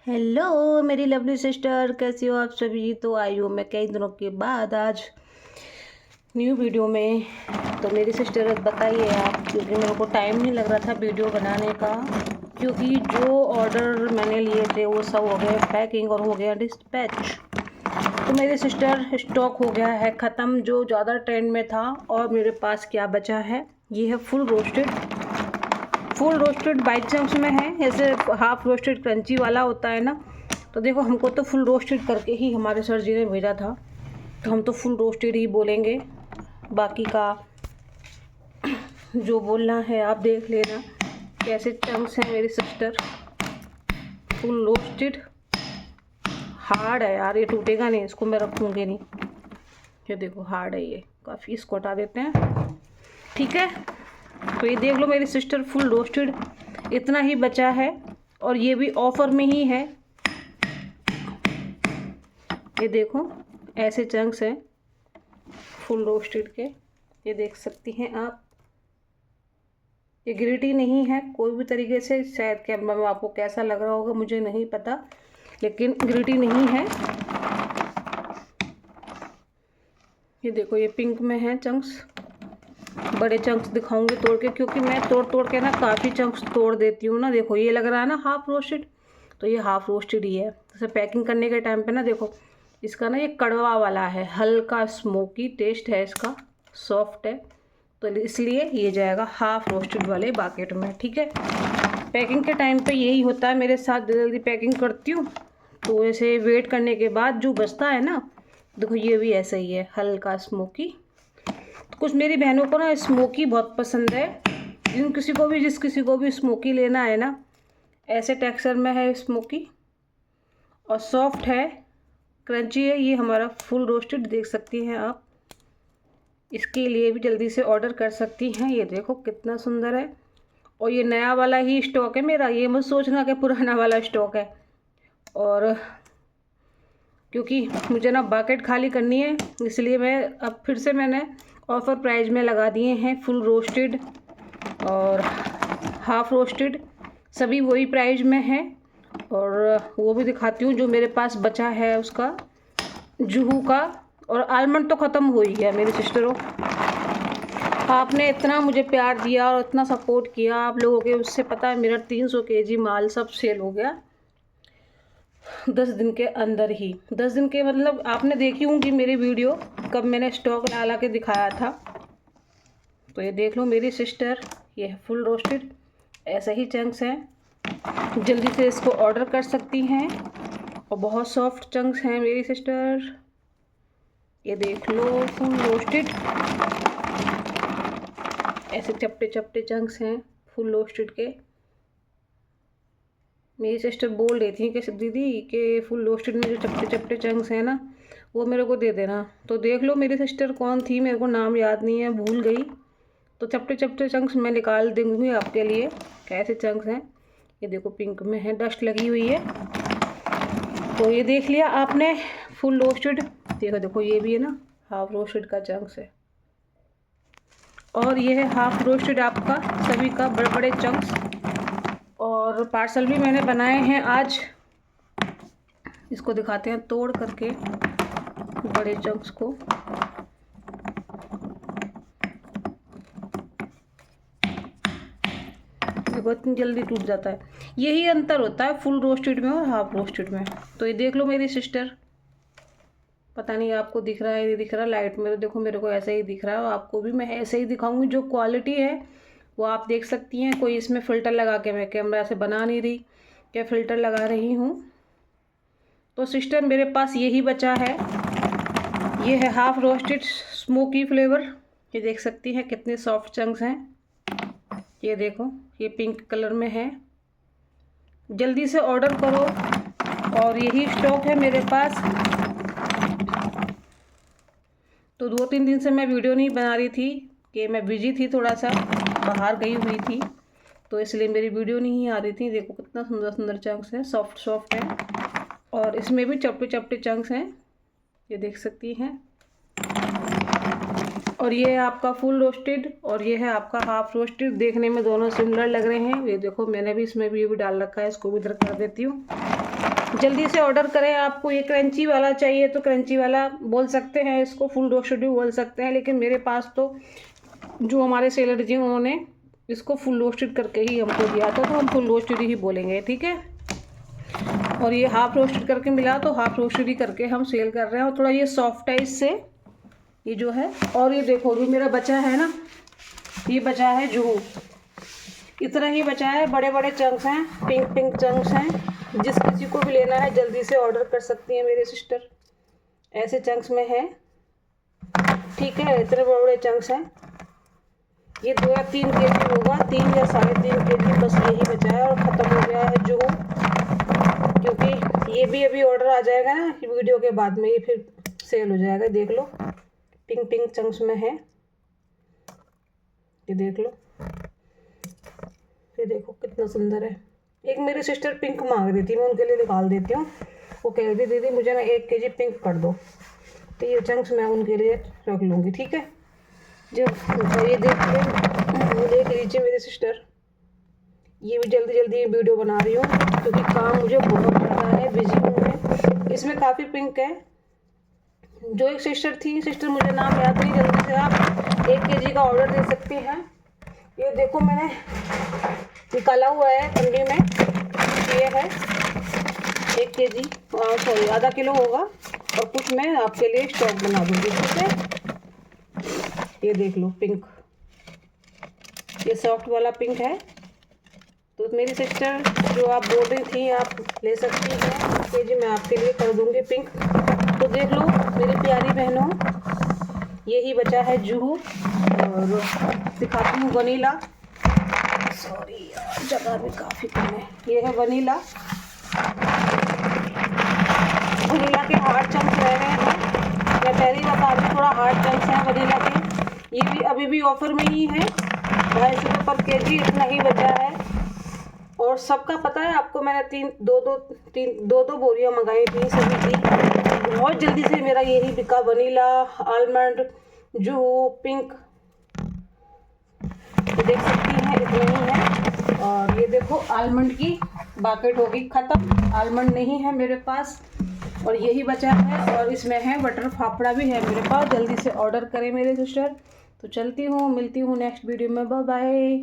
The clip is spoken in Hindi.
हेलो मेरी लवली सिस्टर, कैसी हो आप सभी। तो आई हूँ मैं कई दिनों के बाद आज न्यू वीडियो में। तो मेरी सिस्टर बताइए आप, क्योंकि मेरे को टाइम नहीं लग रहा था वीडियो बनाने का, क्योंकि जो ऑर्डर मैंने लिए थे वो सब हो गए पैकिंग और हो गया डिस्पैच। तो मेरी सिस्टर स्टॉक हो गया है ख़त्म, जो ज़्यादा ट्रेंड में था। और मेरे पास क्या बचा है, ये है फुल रोस्टेड बाई चंक्स में है। जैसे हाफ रोस्टेड क्रंची वाला होता है ना, तो देखो हमको तो फुल रोस्टेड करके ही हमारे सर जी ने भेजा था, तो हम तो फुल रोस्टेड ही बोलेंगे। बाकी का जो बोलना है आप देख लेना। कैसे चंक्स हैं मेरी सिस्टर, फुल रोस्टेड। हार्ड है यार, ये टूटेगा नहीं, इसको मैं रखूँगी नहीं। ये देखो हार्ड है ये काफ़ी, इसको हटा देते हैं। ठीक है, तो ये देख लो मेरी सिस्टर, फुल रोस्टेड इतना ही बचा है, और ये भी ऑफर में ही है। ये देखो ऐसे चंक्स हैं फुल रोस्टेड के, ये देख सकती हैं आप। ये ग्रिटी नहीं है कोई भी तरीके से, शायद कैमरा में आपको कैसा लग रहा होगा मुझे नहीं पता, लेकिन ग्रिटी नहीं है। ये देखो ये पिंक में है चंक्स। बड़े चंक्स दिखाऊंगी तोड़ के, क्योंकि मैं तोड़ के ना काफ़ी चंक्स तोड़ देती हूँ ना। देखो ये लग रहा है ना हाफ रोस्टेड, तो ये हाफ रोस्टेड ही है। जैसे पैकिंग करने के टाइम पे ना देखो, इसका ना ये कड़वा वाला है, हल्का स्मोकी टेस्ट है इसका, सॉफ्ट है, तो इसलिए ये जाएगा हाफ रोस्टेड वाले बाकेट में। ठीक है, पैकिंग के टाइम पे यही होता है मेरे साथ, जल्दी पैकिंग करती हूँ तो ऐसे वेट करने के बाद जो बचता है ना, देखो ये भी ऐसा ही है, हल्का स्मोकी। कुछ मेरी बहनों को ना स्मोकी बहुत पसंद है, जिस किसी को भी स्मोकी लेना है ना, ऐसे टेक्सचर में है स्मोकी, और सॉफ्ट है, क्रंची है। ये हमारा फुल रोस्टेड देख सकती हैं आप, इसके लिए भी जल्दी से ऑर्डर कर सकती हैं। ये देखो कितना सुंदर है, और ये नया वाला ही स्टॉक है मेरा, ये मत सोचना कि पुराना वाला स्टॉक है। और क्योंकि मुझे ना बकेट खाली करनी है, इसलिए मैं अब फिर से मैंने ऑफ़र प्राइस में लगा दिए हैं फुल रोस्टेड और हाफ़ रोस्टेड, सभी वही प्राइस में है। और वो भी दिखाती हूँ जो मेरे पास बचा है उसका, जुहू का। और आलमंड तो ख़त्म हो ही गया मेरी सिस्टरों। आपने इतना मुझे प्यार दिया और इतना सपोर्ट किया आप लोगों के, उससे पता है मेरा 300 kg माल सब सेल हो गया 10 दिन के अंदर ही। 10 दिन के मतलब आपने देखी होंगी मेरी वीडियो, कब मैंने स्टॉक ला के दिखाया था। तो ये देख लो मेरी सिस्टर, ये है फुल रोस्टेड, ऐसे ही चंक्स हैं, जल्दी से इसको ऑर्डर कर सकती हैं, और बहुत सॉफ्ट चंक्स हैं मेरी सिस्टर। ये देख लो फुल रोस्टेड, ऐसे चपटे चपटे चंक्स हैं फुल रोस्टेड के। मेरी सिस्टर बोल रही थी कि दीदी के फुल रोस्टेड में जो चपटे चपटे चंक्स हैं ना, वो मेरे को दे देना। तो देख लो मेरी सिस्टर कौन थी, मेरे को नाम याद नहीं है, भूल गई। तो चपटे चपटे चंक्स मैं निकाल दूँगी आपके लिए, कैसे चंक्स हैं। ये देखो पिंक में है, डस्ट लगी हुई है। तो ये देख लिया आपने फुल रोस्टेड, देखो ये भी है ना हाफ रोस्टेड का चंक्स है, और ये है हाफ रोस्टेड आपका सभी का बड़े बड़े चंक्स। और पार्सल भी मैंने बनाए हैं आज, इसको दिखाते हैं तोड़ करके बड़े चंक्स को। देखो इतनी जल्दी टूट जाता है, यही अंतर होता है फुल रोस्टेड में और हाफ रोस्टेड में। तो ये देख लो मेरी सिस्टर, पता नहीं आपको दिख रहा है नहीं दिख रहा, लाइट में तो देखो मेरे को ऐसा ही दिख रहा है, और आपको भी मैं ऐसे ही दिखाऊंगी। जो क्वालिटी है वो आप देख सकती हैं। कोई इसमें फ़िल्टर लगा के, मैं कैमरा से बना नहीं रही, क्या फ़िल्टर लगा रही हूँ। तो सिस्टर मेरे पास यही बचा है, ये है हाफ रोस्टेड स्मोकी फ्लेवर। ये देख सकती हैं कितने सॉफ्ट चंक्स हैं। ये देखो ये पिंक कलर में है, जल्दी से ऑर्डर करो, और यही स्टॉक है मेरे पास। तो 2-3 दिन से मैं वीडियो नहीं बना रही थी कि मैं बिजी थी, थोड़ा सा बाहर गई हुई थी, तो इसलिए मेरी वीडियो नहीं आ रही थी। देखो कितना सुंदर सुंदर चंक्स हैं, सॉफ्ट सॉफ्ट है, और इसमें भी चपटे चपटे चंक्स हैं, ये देख सकती हैं। और ये है आपका फुल रोस्टेड और ये है आपका हाफ रोस्टेड। देखने में दोनों सिमिलर लग रहे हैं। ये देखो मैंने भी इसमें भी ये भी डाल रखा है, इसको भी इधर कर देती हूँ। जल्दी से ऑर्डर करें। आपको ये क्रंची वाला चाहिए तो क्रंची वाला बोल सकते हैं, इसको फुल रोस्टेड भी बोल सकते हैं, लेकिन मेरे पास तो जो हमारे सेलर जी उन्होंने इसको फुल रोस्टेड करके ही हमको दिया था, तो हम फुल रोस्टेड ही बोलेंगे, ठीक है। और ये हाफ रोस्टेड करके मिला तो हाफ रोस्टेड ही करके हम सेल कर रहे हैं। और थोड़ा ये सॉफ्ट है इससे, ये जो है। और ये देखो जो मेरा बचा है ना, ये बचा है जुहू, इतना ही बचा है। बड़े बड़े चंक्स हैं, पिंक पिंक चंक्स हैं। जिस किसी को भी लेना है जल्दी से ऑर्डर कर सकती हैं मेरे सिस्टर। ऐसे चंक्स में है, ठीक है। इतने बड़े बड़े चंक्स हैं। ये 2 या 3 kg होगा, 3 या 3.5 kg, बस यही बचा है और ख़त्म हो गया है जुहू। क्योंकि ये भी अभी ऑर्डर आ जाएगा ना वीडियो के बाद में, ये फिर सेल हो जाएगा। देख लो पिंक पिंक चंक्स में है, ये देख लो, ये देखो कितना सुंदर है। एक मेरी सिस्टर पिंक मांग रही थी, मैं उनके लिए निकाल देती हूँ। वो कह रही थी दीदी मुझे ना 1 kg पिंक कर दो, तो ये चंक्स मैं उनके लिए रख लूँगी, ठीक है। जब ये देख लीजिए मेरी सिस्टर, ये भी जल्दी जल्दी वीडियो बना रही हूँ क्योंकि काम मुझे बहुत ज़्यादा है, बिजी हूँ मैं। इसमें काफ़ी पिंक है। जो एक सिस्टर थी, सिस्टर मुझे नाम याद नहीं, जल्दी से आप 1 kg का ऑर्डर दे सकते हैं। ये देखो मैंने निकाला हुआ है ठंडी में, ये है 1 kg, सॉरी आधा किलो होगा, और कुछ मैं आपके लिए स्टॉक बना दूँगी, ठीक है। ये देख लो पिंक, ये सॉफ्ट वाला पिंक है। तो मेरी सिस्टर जो आप बोल रही थी आप ले सकती हैं 1 kg, मैं आपके लिए कर दूँगी पिंक। तो देख लो मेरी प्यारी बहनों, यही बचा है जुहू। और दिखाती हूँ वनीला, सॉरी यार जगह भी काफ़ी कम है। ये है वनीला, वनीला के हार्ड चंक्स रह रहे हैं। मैं पहले ही बता रही हूँ, थोड़ा हार्ड चंक्स हैं वनीला के। ये भी अभी भी ऑफर में ही है, 250 रुपये पर kg, इतना ही बचा है। और सबका पता है आपको, मैंने दो दो बोरियाँ मंगाई थी सभी की। बहुत जल्दी से मेरा यही बिका, वनीला, आलमंड, जुहू, पिंक, तो देख सकती हैं इतना ही है। और ये देखो आलमंड की बाकेट होगी ख़त्म, आलमंड नहीं है मेरे पास, और यही बचा है। और इसमें है बटर फाफड़ा भी है मेरे पास, जल्दी से ऑर्डर करें मेरे सिस्टर। तो चलती हूँ, मिलती हूँ नेक्स्ट वीडियो में, बाय बाय।